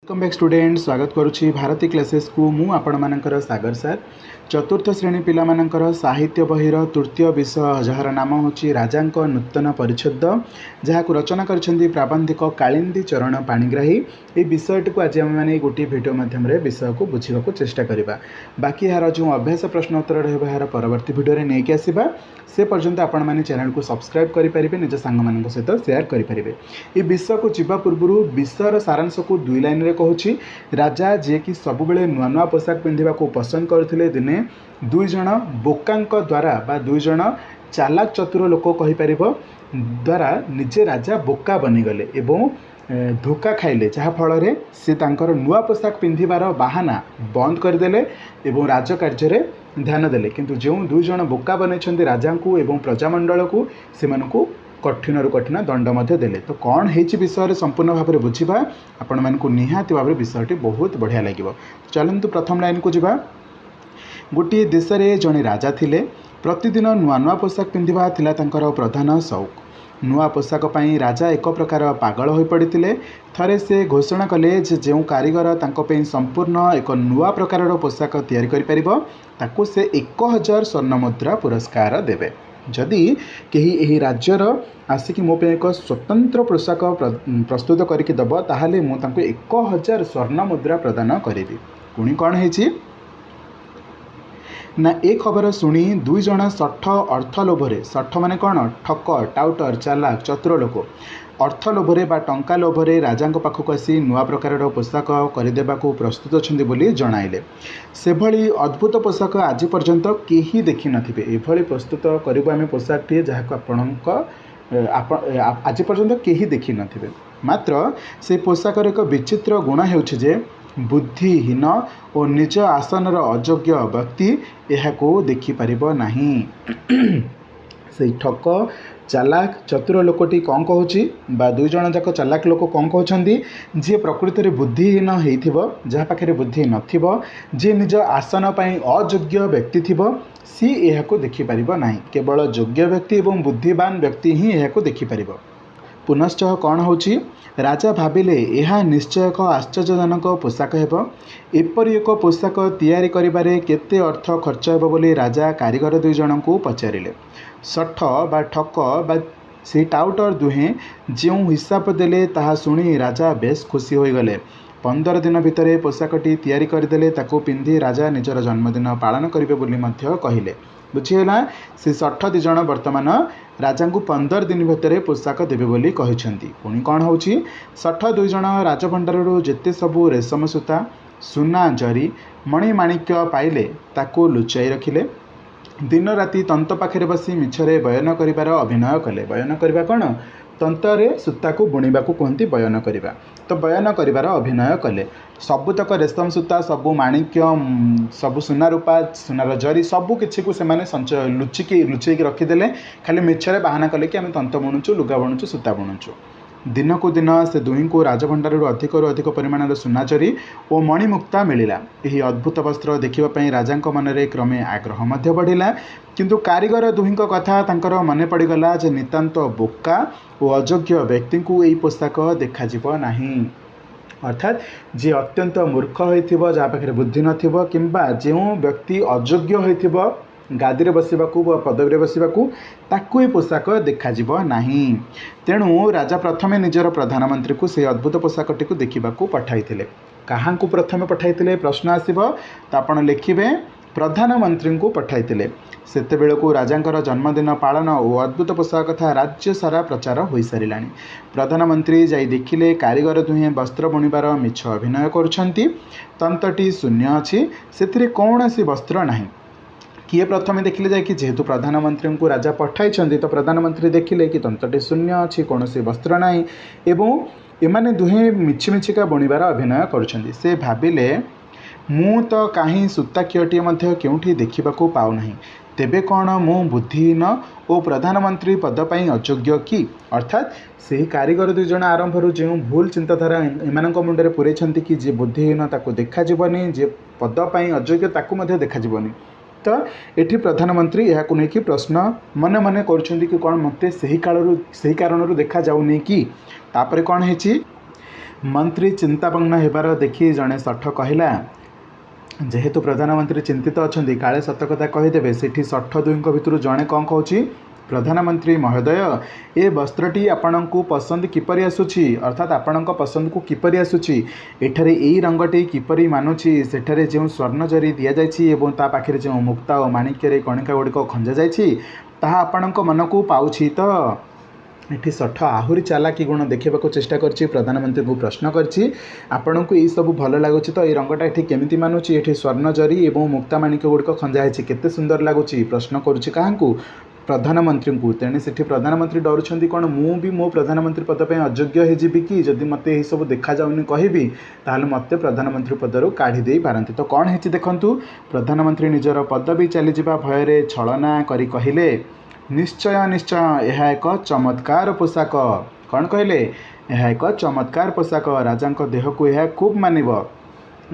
Welcome back student स्वागत करुच्ची Bharti classes को मु आपण मानकर सागर सर चतुर्थ श्रेणी पिला मानकर साहित्य बहिर तृतीय विषय जार नाम होची राजांक नूतन परिच्छेद जहाँ को रचना करछंदी प्राबंधिक कालिंदी चरण पाणिग्राही। ये विषयटी को आज आम मैंने गोटे भिडियो माध्यम विषय को बुझा चेष्टा करवा। बाकी यार जो अभ्यास प्रश्न उत्तर रहा यार परवर्ती भिडियो नहीं आसवा से पर्यंत आपण मैंने चैनल को सब्सक्राइब करेंगे निज सांग मान सहित शेयर करेंगे। ये विषय को जीवा पूर्व विषयर सारांश को दुई लाइन रे कहूँ। राजा जी कि सब बेले नुआ नुआ पोशाक पिंधा को पसंद करते दिने दुई जन बोकांक द्वारा बा दुई जन चालाक चतुर लोक कहीपर द्वारा निजे राजा बोका बनीगले एवं धोखा खाइले जहाँ फल से तांकर नुआ पोशाक पिंधार बाहाना बंद करदेले एवं राजकार्य ध्यान देले। किंतु जो दुई जन बोका बनई राजा को एवं प्रजामंडल को सेमानकु कठिन रु कठिन दंड मध्य देले। तो कौन है विषय संपूर्ण भाव में बुझा आपण मानकु निहाती भाव विषयटी बहुत बढ़िया लगे। चलतु प्रथम लाइन को जीवा। गोटे देश में जड़े राजा थिले प्रतिदिन नुआ नुआ पोशाक पिंधा थिला तांकर प्रधान शौक। नुआ पोशाक पाई राजा एक प्रकार पागल हो पड़ते। थरे से घोषणा कले जो कारीगर तांको संपूर्ण एक नुआ प्रकार पोशाक तैयारी करि परिबो ताकू से 1000 स्वर्ण मुद्रा पुरस्कार देवे। जदि कहीं यही राज्यर आसिक मो एक स्वतंत्र पोशाक प्रस्तुत करके दब ताहले मु तांको 1000 स्वर्ण मुद्रा प्रदान करी। पुणी कौन है ना ए खबर शुणी दुई जन सठ अर्थ लोभरे सठ माने कौन ठक टाउटर चालाक चतुर लोक अर्थ लोभरे बा टंका लोभरे राजा पाखक आसी नुआ प्रकार पोशाक करदेवा प्रस्तुत अच्छा बोली जणाइले। से भली अद्भुत पोशाक आज पर्यंत केही देखि नथिबे। एभली प्रस्तुत करिबो आमे पोशाकटी जहाको आपणक आज पर्यंत केही देखि नथिबे। मात्र से पोशाकर एक विचित्र गुण हेउछि जे बुद्धिहीन और निज आसनर अयोग्य व्यक्ति यहाको देखि परिबो नाही। से ठक चालाक चतुर लोकटी कौन कहूँ बा दुई जन जाक चालाक लोक कौन कहते जी प्रकृति में बुद्धिहीन हो जहाँ पाखे बुद्धि नथिबो जी निज आसन पाई अयोग्य व्यक्ति थिबो सी यहाको देखि परिबो नाही। केवल योग्य व्यक्ति एवं बुद्धिमान व्यक्ति ही यहाको देखि परिबो। पुनश्च कौन होची राजा भाविले यह निश्चय एक आश्चर्यजनक पोशाक हेबो। एपरी एक पोशाक तैयारी करिबारे केते अर्थ खर्च हेबो बोली राजा कारीगर दुई जन को पचारिले। सठ बा ठक बा से टाउटर दुहे जो हिसाब देले ताहा सुनी राजा बेस खुशी हो गले। 15 दिन भितर पोशाकटी तैयारी करदेले ताको पिंधि राजा निजर जन्मदिन पालन करिवे बोली मध्य कहिले। बुझीगला। से 60 दी जन वर्तमान राजा को 15 दिन भितर पोशाक देवे बोली कहिसेंती। पुणी कौन होची 60 दुई जन राजभंडारु जेते सबु रेशम सूता सुना जरी मणिमाणिक्य पाइले ताको लुचाई रखिले। दिन राति तंत पाखे बसी मिछरे बयन करिबार अभिनय कले। बयन करबा कौन तंतरे सूता को बुणीबा को कहती बयन करबा। तो बयन करिबार अभिनय कले। सबुतक रेशम सूता सबु माणिक्य सबु सुना रूपा सुनार जरी सबु किछि को सेमाने संचय लुचेकी रखिदेले। खाली मिछरे बाहाना कले कि आम तंत बुणुचु लुगा बुणुचु सूता बुणुचु। दिन को दिन से दुई को राजभंडार अधिक परिमाण सुना जरी और मणिमुक्ता मिला। यही अद्भुत वस्त्र देखापी राजा मनरे क्रमे आग्रह बढ़िला। किंतु कारीगर दुही कथा तांकर मन पड़गला जे नितांत बोका और अयोग्य व्यक्ति को यही पोशाक देखा नाही। अर्थात जी अत्यंत मूर्ख हो जहाँ पाखे बुद्धि नथिबो किंबा जो व्यक्ति अयोग्य हो गादी रे बसवाकू पदवी बसवाकू ताकू पोशाक देखा नाही। तेणु राजा प्रथमे निजर प्रधानमंत्री को से अद्भुत पोशाकटी को देखा पठाई। क्या प्रथमे पठाई प्रश्न आसब तो आप लिखे प्रधानमंत्री को पठाई। सेतेबेले को राजांकर जन्मदिन पालन और अद्भुत पोशाक कथा राज्य सारा प्रचार हो सारा। प्रधानमंत्री जाई देखिले कारीगर दुहे वस्त्र बुणीबार मिछ अभिनय करुछंती। तंतटी शून्य अच्छी से कौन सी वस्त्र नाही। किए प्रथमे देखिले जाए कि जेहेतु प्रधानमंत्री को राजा पठाई तो प्रधानमंत्री देखिले कि तंतटी शून्य अच्छी कौन सी वस्त्र नाही एवं एमाने दुहे मिछिमिछिका बुणीबार अभिनय करुछंती। से भाविले मु तो कहीं सूताकियटी केउठी देखिबाकू पाउ नाही तेबे कौन मु बुद्धिहीन और प्रधानमंत्री पद पाई अयोग्य कि। अर्थात से कारीगर दुई जन आरंभ जो भूल चिंताधारा एम मुंडे पूरे कि जे बुद्धिहीन ताको देखा जीवनी जे पद पाई अयोग्य ताको देखा जीवनी। तो ये प्रधानमंत्री यह नहीं प्रश्न मन मन कर कौन मत से कारणु देखा जाऊनी कि तापर कौन है मंत्री चिंतामग्न हेबार देखि जड़े शठ कहला जेहेतु प्रधानमंत्री चिंतित अच्छा काले सतकथा कहीदेवे सेठी शठ दुईक भितर जड़े कौन कहूँ प्रधानमंत्री महोदय ए वस्त्रटी आपण को पसंद किपरि आसुछि अर्थात आपण पसंद को किपरि आसुछि एठारे एई रंगटी किपरि मानुछि सेठारे जो स्वर्ण जरी दिया जाइछि एवं ता पाखरे जो मुक्ता और माणिक्य कणिका गुड़िक खंजा जाइछि ताहा आपण मन को पाउछि तो एठी शठ आहुरी चालाकी गुण देखा चेष्टा करछि प्रधानमंत्री को प्रश्न करछि आपण को सब भल लगुच तो ये रंगटा एठी केमिति मानुछि एठी स्वर्ण जरी एवं मुक्ता माणिक्य गुड़िक खंजा है केते सुंदर लगुच प्रश्न करुछि काहाकू प्रधानमंत्री को तेणे से प्रधानमंत्री डरुंच कौन मुझे मो प्रधानमंत्री पद पर अयोग्य होजी कि जदि मत यही सब देखा जाऊनी कहबी ताहले मत प्रधानमंत्री पदर काढ़ी दे पारती तो कौन है देखु प्रधानमंत्री निजर पदवी चलीजा भय छलना करी कहले निश्चय निश्चय यह एक चमत्कार पोशाक कौन कहले यह एक चमत्कार पोशाक राजा देह को यह खूब मानव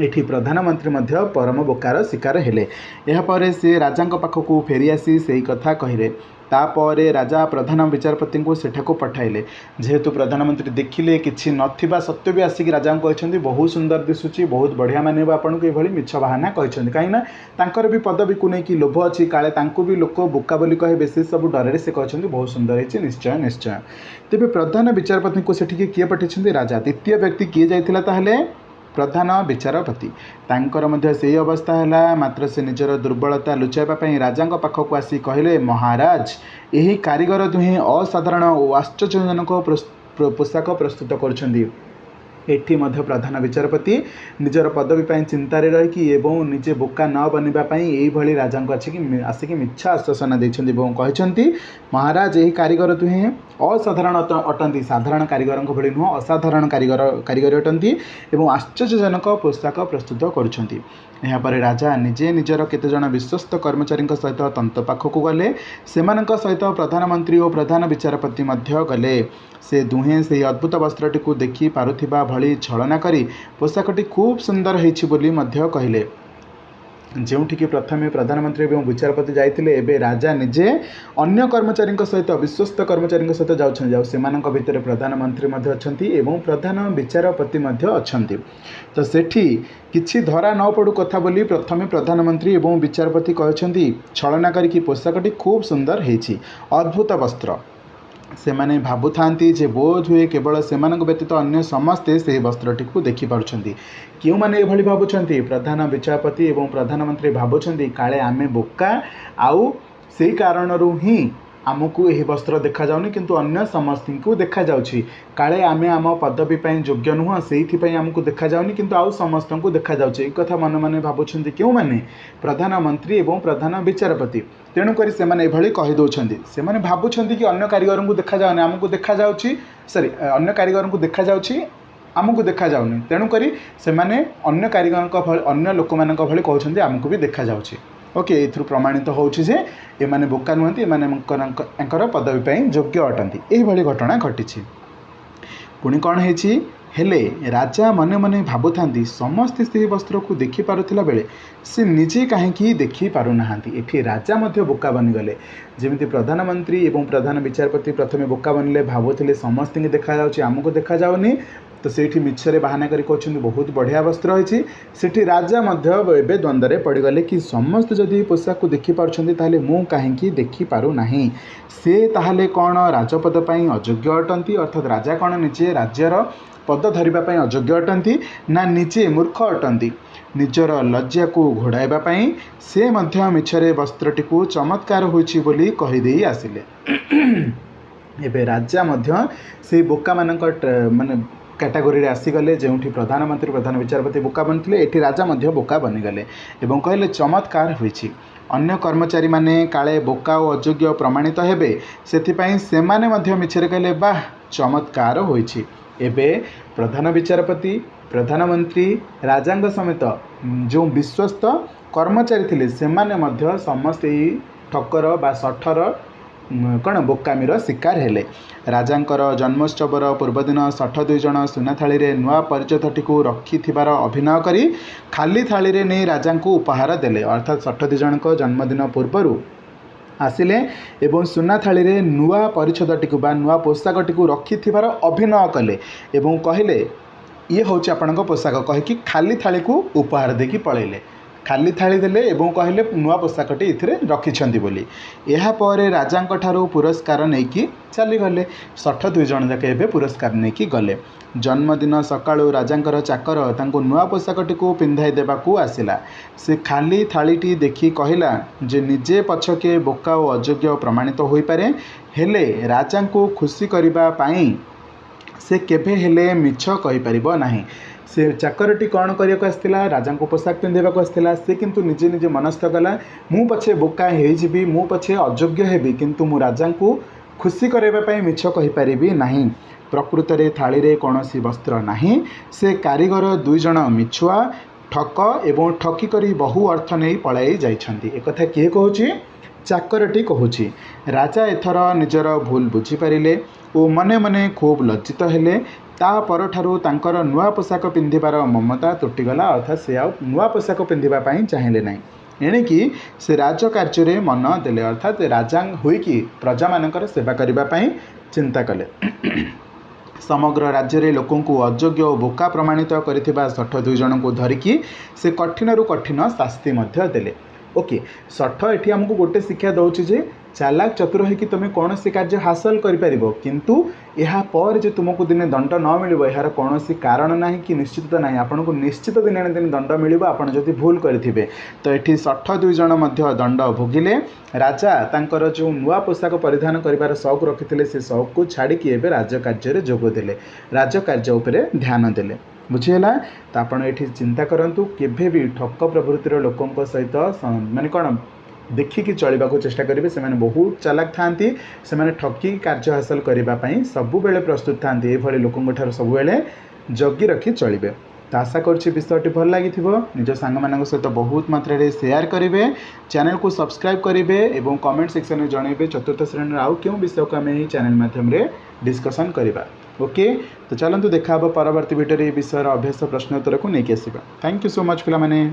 एठी प्रधानमंत्री मध्य परम बोकार शिकार हेले यापर से राजा पाखक फेरी आसी से कथा कहले तापरे राजा प्रधान विचारपति को सेठाको पठाइले जेहेतु प्रधानमंत्री देखिले किछि नथिबा सत्य भी आसिक राजा कहते बहुत सुंदर दिशुची बहुत बढ़िया मानव आपन को ये मिछ बाहाना कहते कहीं तांकर भी पदवी को लेकिन लोभ अच्छी काले तांको भी लोक बोका बोली कहे से सब डर से कहते बहुत सुंदर है निश्चय निश्चय तेज प्रधान विचारपति को सेठिके किए पठाई राजा द्वितीय व्यक्ति किए जाइथिला ताहले प्रधान विचारपति तांकर मध्य से अवस्था है मात्र से निजर दुर्बलता लुचाइवाई राजा पाखक आसी कहले महाराज यही कारीगर दुहे असाधारण और आश्चर्यजनक पोशाक प्रस्तुत कर एठी मध्य प्रधान विचारपति निजर पदवी पर चिंतार रही निजे बोका न बनवाई राजा को आसिक मिछा आश्वासन देते महाराज यही कारीगर दुहे असाधारण अटंती साधारण कारीगर भली नुह असाधारण कारीगर अटंती एवं आश्चर्यजनक पोशाक प्रस्तुत करुछंती। यापर राजा निजे निजर केतेजन विश्वस्त कर्मचारी सहित तंत पाखक गले सेमानक सहित प्रधानमंत्री और प्रधान विचारपति मध्य गले से दुहें से अद्भुत वस्त्रटी को देखि पारुथिबा भली छलना करी पोशाकटी खूब सुंदर होइछि बोली मध्य कहले जोठिकी प्रथमे प्रधानमंत्री और विचारपति जाइथिले एबे राजा निजे अन्य कर्मचारी सहित विश्वस्त कर्मचारी सहित जाऊँ भितर प्रधानमंत्री अछंती एवं प्रधान विचारपति अछंती तो सेठी किछि धरा न पड़ू कथा बोली प्रथमे प्रधानमंत्री और विचारपति कहछंती छलना करिकी पोशाकटी खूब सुंदर होइछि अद्भुत वस्त्र से माने भाबुथांती जे बोध हुए केवल सेमानक व्यतीत अन्य समस्ते से वस्त्रटी को देखि पारुछंती क्यों माने एभली भाबुछंती प्रधान विचारपति एवं प्रधानमंत्री भाबुछंती काले आमे बोका आउ सेही कारणरू ही आमको यही वस्त्र देखा जाउनी किंतु अन्य समस्त को देखा जाउछि काले आमे आम पदवी ପାଇଁ योग्य नुह से आमको देखा जाउनी किंतु आउ समस्त को देखा जाउछि ए कथा मन मन भाबुछंती क्यों माने प्रधानमंत्री एवं प्रधान विचारपति तेणुक से मैंने कही दौरान से मैंने भावुंट कि अन्य कारीगर को देखा जाऊनी आमको देखा जाउछि सॉरी अन्य कारीगर को देखा जाउछि आमको देखा जाउनी तेणुक से अन्य कारीगर अन्य लोक मान कहते आमको भी देखा जाउछि ओके एथु प्रमाणित होउछि जे एमाने बोका नुहंती एमानकर पदवी ପାଇଁ योग्य अटंती एही घटना घटिछि पुणी कौन है हेले राजा मने मने भाबुथांती समस्ते से वस्त्र को देखि पारुथिला बेले से निजे कहीं देखि पारुनाहांती एठी राजा मध्य बोका बनिगले जेमिति प्रधानमंत्री एवं प्रधान विचारपति प्रथमे बोका बनले भाबुथिले समस्त देखा जाउछि आमको देखा जाउनी तो सेठी मिछरे बहाना करी कहछन्ती बहुत बढ़िया वस्त्र होइछि सेठी राजा मध्य एबे द्वंद्व पड़गले कि समस्त जदि पोशाक को देखि पारुछन्ती ताले मु काहेकि देखि पारु नाही से ताहले कौन राजपद पई अयोग्य अटंती अर्थात राजा कौन निजे राज्यर पद धरिबा पई अयोग्य अटंती ना निजे मूर्ख अटंती निजर लज्जा को घोड़ाइबा पई से मध्य मिछरे वस्त्रटी को चमत्कार होइछि बोली कहिदेई आसिले एबे राजा मध्य से बोका मानक माने कैटेगोरी आसीगले जो प्रधानमंत्री प्रधान विचारपति बोका बनते एटी राजा मध्य बोका बनीगले एवं कहले चमत्कार होइछि अन्य कर्मचारी माने काले बोका और अयोग्य प्रमाणित हेबे सेथिपई सेमाने मध्य मिछरे कहले बाह चमत्कार होइछि एबे प्रधान विचारपति प्रधानमंत्री राजांग समेत जो विश्वस्त कर्मचारी थिले सेमाने मध्य समस्त ठक्कर बा सठर कौन बोकामीर शिकार हेले राजांकर जन्मोत्सवर पूर्वदिन 62 जन सुना थाली रे नुआ परिचयटी को रखि थिबार अभिनय करी खाली थाली रे नहीं राजा को उपहार देले अर्थात 62 जन को जन्मदिन पूर्वर आसिले एवं सुना थाली रे नुआ परिच्छदटी को बा नुआ पोशाकटी को रखि थिबार अभिनय कले एवं कहले ये हूँ आपण पोशाक कहीकि खाली थाली को उपहार देकी पलैले खाली थाली देले एवं कहले नुआ पोशाकटी इथिरे रखिछंती बोली। एहा परे राजांक ठारू पुरस्कार नेकी चली गले। सठ दुई जण जाके एबे पुरस्कार नेकी गले। जन्मदिन सकाळू राजांकर चाकर तांको नुआ पोशाकटी को पिंधाई देबाकू आसिला। से खाली थालीटी देखि कहिला जे निजे पछके बोका और अयोग्य प्रमाणित होई पारे, हेले राजांको खुशी करिबा पाई से केभे हेले मिछ कहि परिबो नाही। से चाकरटी कौन करने आसला राजा को पोशाक पिंधेबा आसला। से किंतु निजे निजे मनस्थ कला मु पछे बोका हेजिबी, मु पछे अयोग्य हेबी, किंतु मु राजा को खुशी करने मिछ कहि परिबी नाही। प्रकृत रे थाली रे कौनसी वस्त्र नाही। से कारीगर दुई जण मिछुआ ठक एवं ठकी करी बहु अर्थ नहीं पलाई जाइछंती। एक कथा किए कहूची? चाकरटी कहूची। राजा एथर निजर भूल बुझीपारे और मने मने खूब लज्जित हेले। ता परठारु तांकर नुआ पोशाक पिंधिबार ममता तुटिगला, अर्थात से आ नुआ पोशाक पिंधिबा पई चाहिले नाही। एणिकी से राजकार्य रे मन देले, अर्थात राजा होइकी प्रजा मानकर सेवा करिबा पई चिंता कले। समग्र राज्य रे लोकों को अयोग्य और बोका प्रमाणित करिथिबा 62 जन को धरिकी से कठिन रु कठिन शास्ति मध्य देले। ओके, 60 एठी हमको गोटे शिक्षा दउछि जे चालाक चतुर है कि तुम कौन सी कार्य हासिल कर किंतु यह पर जे तुमको दिने दंड न मिल यार कौन सी कारण ना कि निश्चित ना आपन को निश्चित दिन दिन दंड मिल आपड़ जदि भूल करेंगे। तो ये 62 जन दंड भोगिले। राजा तांकर जो नुआ पोशाक परिधान कर शौक रखिते से शौक को छाड़ी एवं राजकार्य जोगदेले, राजकार्य उपरे ध्यान देले। बुझीगला? तो आपड़ ये चिंता करूँ केभे भी ठक प्रवृत्तिर लोकों सहित माने कौन देखिकी चलने को चेष्टा करेंगे। से बहुत चालाक था, से ठकी कार्य हासिल करने सबु बेले प्रस्तुत था। ये लोकों सब जगी रखी चलिए। तो आशा करुँची विषयटी भल लगी निज सांग मान सहित बहुत मात्रा रे शेयर करेंगे, चैनल को सब्सक्राइब करेंगे और कमेंट सेक्शन में जनइबे चतुर्थ श्रेणी आउ क्यों विषय को आम चैनल माध्यम डिस्कसन करवा। ओके, तो चलतु देखा परवर्ती वीडियो ये विषय अभ्यास प्रश्नोत्तर को लेकिन आसवा। थैंक यू सो मच पिला माने।